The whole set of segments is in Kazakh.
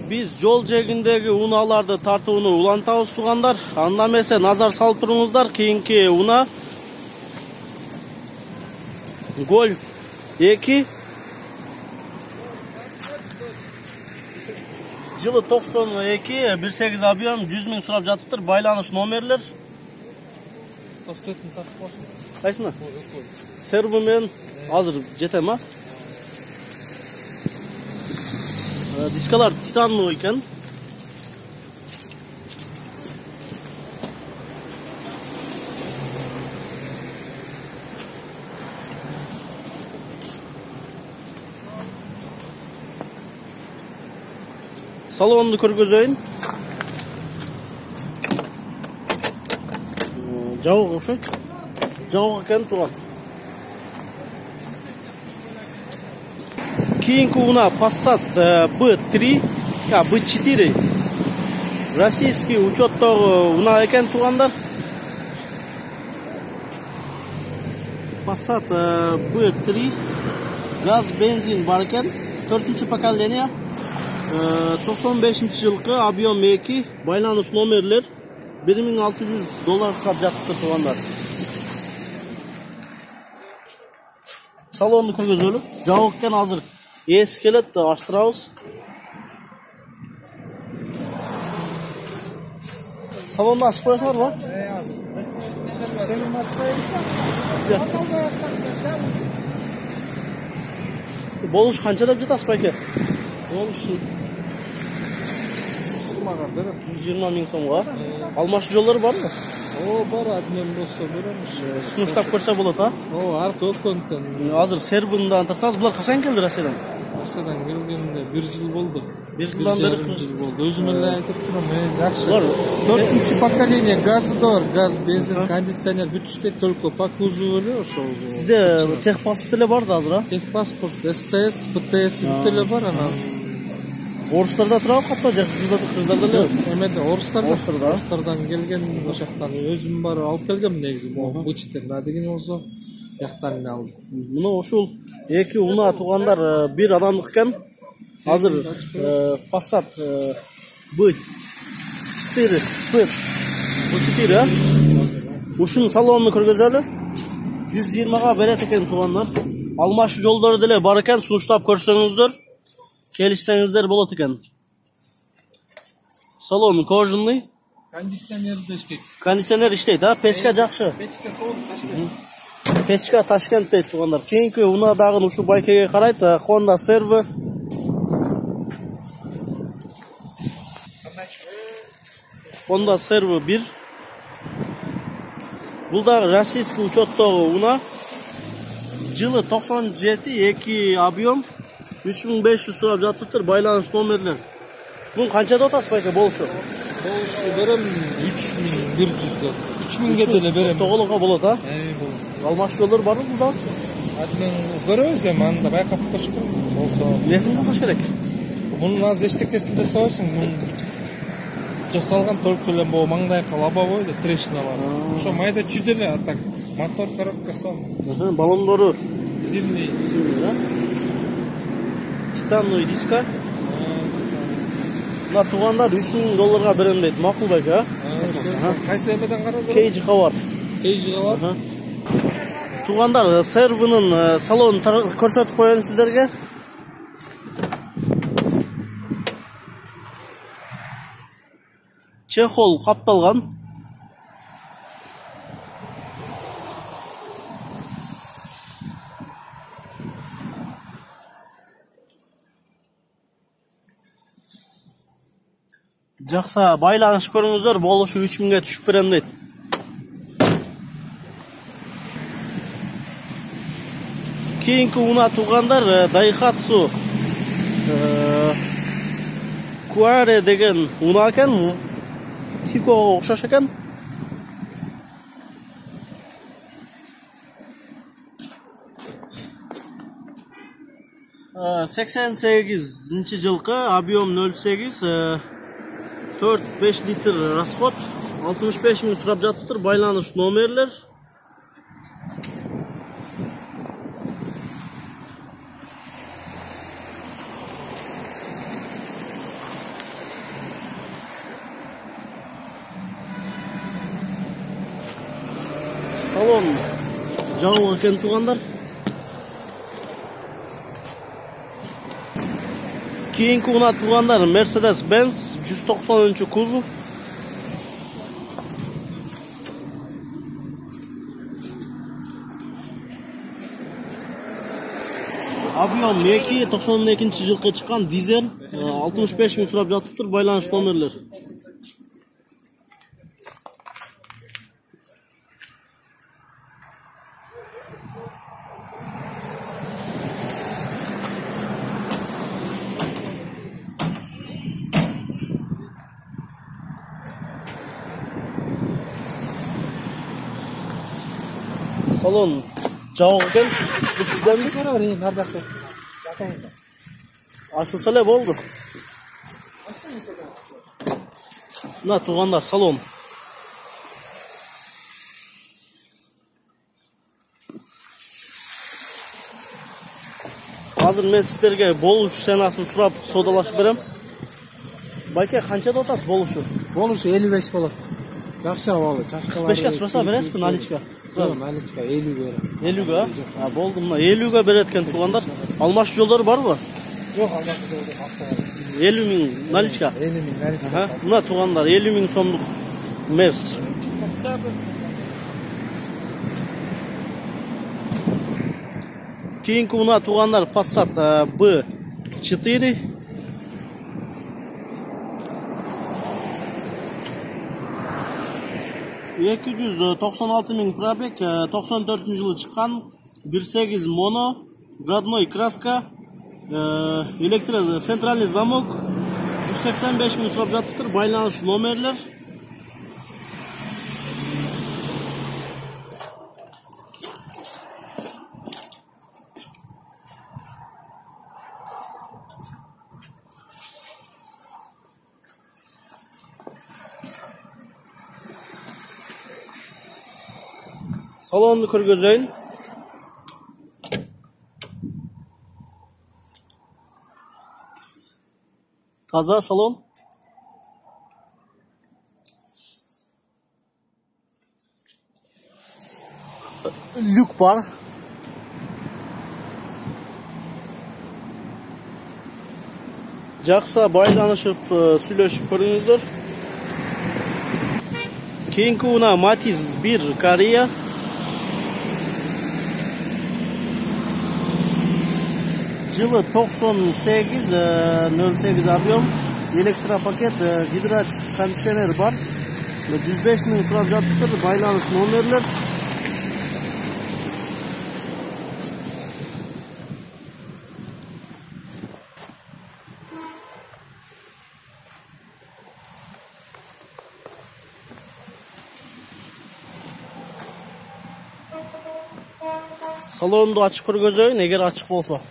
Biz жол жегіндегі уналарды тартууну улантабыз тугандар. Анда эмесе назар салып туруңуздар. Кийинки уна Golf 2 жылы 92 18 объем 100 000 сурап жатыптыр. Байланыш номерлер. Кайсына? Серву менен азыр жетем а? Дискалар титанный экен. Salonunu көргөзөйүн. Жабык окшойт. Жабык экен турган. Кийинки уна Passat B3, B4. Российский учеттогу уна экен тугандар. Passat B3 газ бензин бар экен. 4-нчы поколение. 95-жылкы объем 2, байланыш номерлер $1600 сап жатыптыр тугандар. Салонду көргөзөлү. Жабык экен азыр. Эс келет, аштырабыз. Салонду ачып коесуңар ба? Азыр. Сенин болуш канча деп жатасыз байке? Болушу 20 000 сомго. Алмаш жолдор барбы? Бар, адмен болсо беремиш. Сунуштап көрсө болот, а? Арты өткөндөн. Азыр сервиндан тартабыз. Булар качан келди Россиядан? Россиядан келгенде 1 жыл болду. 1 жылдан бери болду. Өзүм эле айтып турам, жакшы. 4-нчы поколение газы да бар, газ, бензин, кондиционер бүт иштейт, только по кузову эле ошол. Сизде техпаспорт эле бар да азыр, а? Техпаспорт, СТС, ПТС бүт эле бар анан. Орустарда турабы катта, же кыздарда эле? Эмеде Орустардан келген, ошактан өзүм бар алып келгем негизи. Бычтен деген болсо, жактан эле алдым. Мына ушул эки уна тугандар бир адамдык экен. Азыр Passat B4, B4, ушунун салонун көргөзөлү. 120га берет экен тугандар. Алмаш жолдору деле бар экен, сунуштап көрсөңүздөр. Келишсеңиздер болот экен. Салон кожаный. Кондиционер да иштейт. Кондиционер иштейт, а? Печка жакшы. Печка сол Ташкент. Печка Ташкент дейт тугандар. Кийинки уна дагы ушул байкеге карайт. Honda Servo. Honda Servo 1. Бул дагы российский учеттогу уна. Жылы 97, 2 объем. 3500 сурап жатыптыр, байланыш номерлер. Бун канча деп атасыз байке болушу? Болушу берем 3100га. 3000ге деле берем. Тоголукка болот, а? Болот. Алмаш жолдор барбы булда? Адмен көрөбүз эми анда байкап кошкон болсо. Несин кылсаш керек? Мунун азыр эчтекесин жасабайсың, мунун жасалган только эле бу маңдайга лобовой да трещина бар. Ошо майда чүд эле, а так мотор коробка сом. Балондору зимний, да? Титанный диска. Мына тугандар $3000 берем дейт. Макул байке, а? Кайсы эмеден карадың? Кейжига бар. Кейжига бар. Тугандар, сервинин салонун көрсөтүп коеюн сиздерге. Чехол капталган. Жақса, байланыш көріңіздер, болушу 3000ге түшүп берем дейт. Кийинки уна тугандар Daihatsu Quare деген уна экен, Тикого окшош экен. — 88 жылкы, объем 0,8, 4-5 литр расход, 65 000 сурап жатыптыр, байланыш номерлер. Salon жабық екен туғандар. Кейінгі мына туғандар Mercedes-Benz 190 кузов. Объем 292 жылғы шыққан дизель 65 мың сұрап жатып тұр, байланыш номерлер. Salon жауық екен. Бұл сізден ме? көрөр нар жакта. Ашылса эле болду. Мына туғандар салон. Азыр мен сіздерге болуш сенасын сұрап содалашып берем. Байке, қанчада отасыз болушу? Болушу 55 болот. Жакшы абалы, чачкалар. 45-ке сұраса бересизби наличка? Жок, наличка 50 берем. 50-га? А, болду, мына 50-га берет экен туғандар. Алмаш жолдору барбы? Жок, алмаш жолдор акча бар. 50 мың наличка. 50 миң наличка. Мына туғандар 50 мың сомдук Мерс. Кейинки мына туғандар Passat B4. $296.000 пробег, 94 жылы шыққан, 1.8 моно, родной краска, центральный замок, 185 мың сұрап жатыр, байланыш номерлер. Salonunu көргөзөйүн. Таза салон. Люк бар. Жақсы байланышып, сүйлөшүп көрүңүздөр. Кейинки мына Matiz 1 Корея. Жылы 98.08 объем, электропакет, гидрач, кондиционер бар. 105 мың сұрап жатыр, байланыш номерлер. Салонду ачып көргөзөйүн, эгер ачык болсо.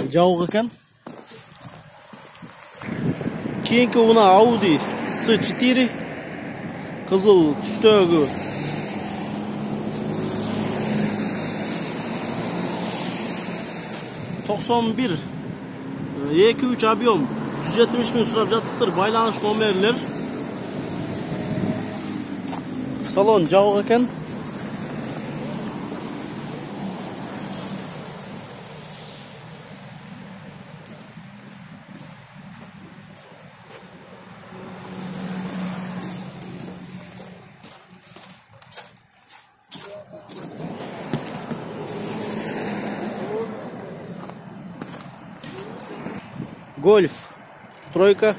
Жауық екен. Кейінгі мына Audi S4 қызыл түстегі. $91.23 объем, 170 мың сұрап жатыр, байланыш номерлер. Салон жауық екен. Golf тройка.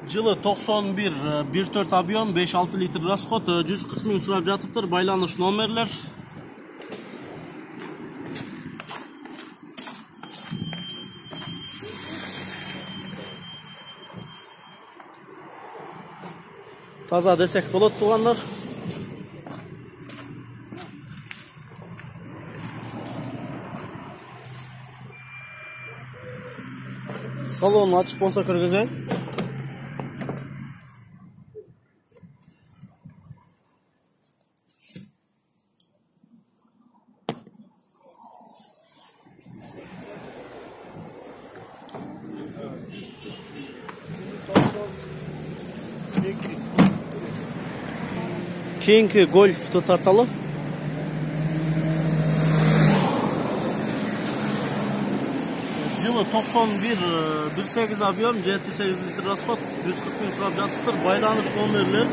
Жылы 91, 1.4 объем, 5-6 литр расход, 140 мың сұрап жатыптыр, байланыш номерлер. Таза десек болот туғандар. Салон açık болса көргөзөйүн. Keyinki Golf'ты тарталы. Жылы 91 1.8 объем, 7.8 литр расход, 140 bin сұрап жатыптыр. Байланыш номерлер.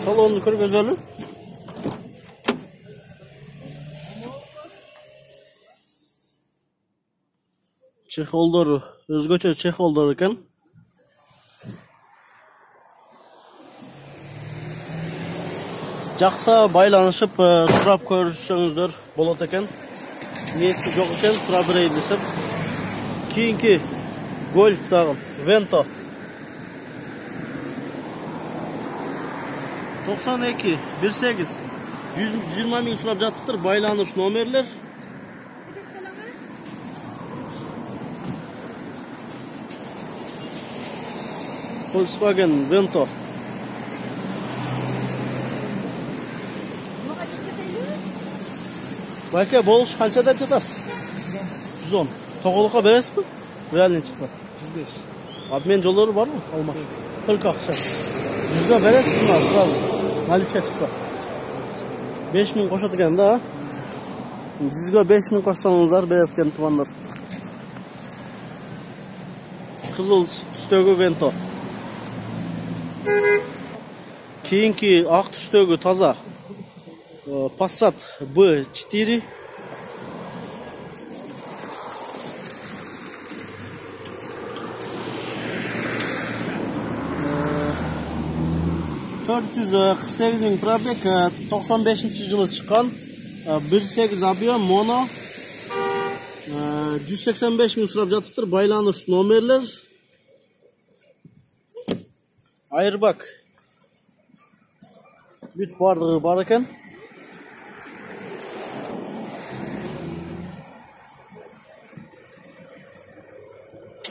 Salonunu көргөзөлү. Чехолдору, өзгөчө чехолдор экен. Жакса байланышып сурап көрсөңүздөр болот экен. Несі жок экен, сурап берейин десем. Кийинки Golf тагын, Vento. 92 1.8 120 bin сурап жатыптыр. Байланыш номерлер. Volkswagen Vento. Байке, болуш канча деп жатасыз? 110. Тоголукка бересизби? Реально чыкса. 105. Обмен жолдору барбы? Алмаш. Только акча. 100га бересизби сразу? Наличка чыкса. 5000 кошот экен да. 100га 5000 кошсоңуздар берет экен тумандар. Кызыл түстөгү Vento. Keyinki ак түстөгү таза Passat B4. ...448 bin pробег, 95 жылы чыккан, 1.8 объем, моно, 185 bin сурап жатыптыр. Байланыш номерлер. Airbag. Бүт бардыгы бар экен.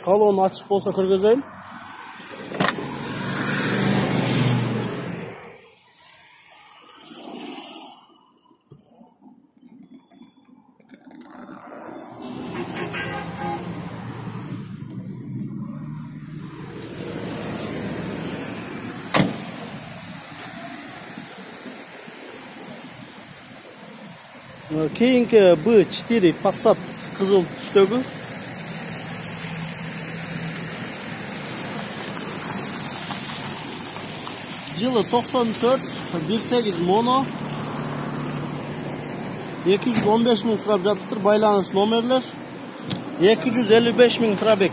Салон ачык болсо көргөзөйүн. Keyinki B4 Passat kızıl түстөгү. Жылы 94 1.8 моно. 215 bin сурап жатыптыр. Байланыш номерлер. 255 bin пробег.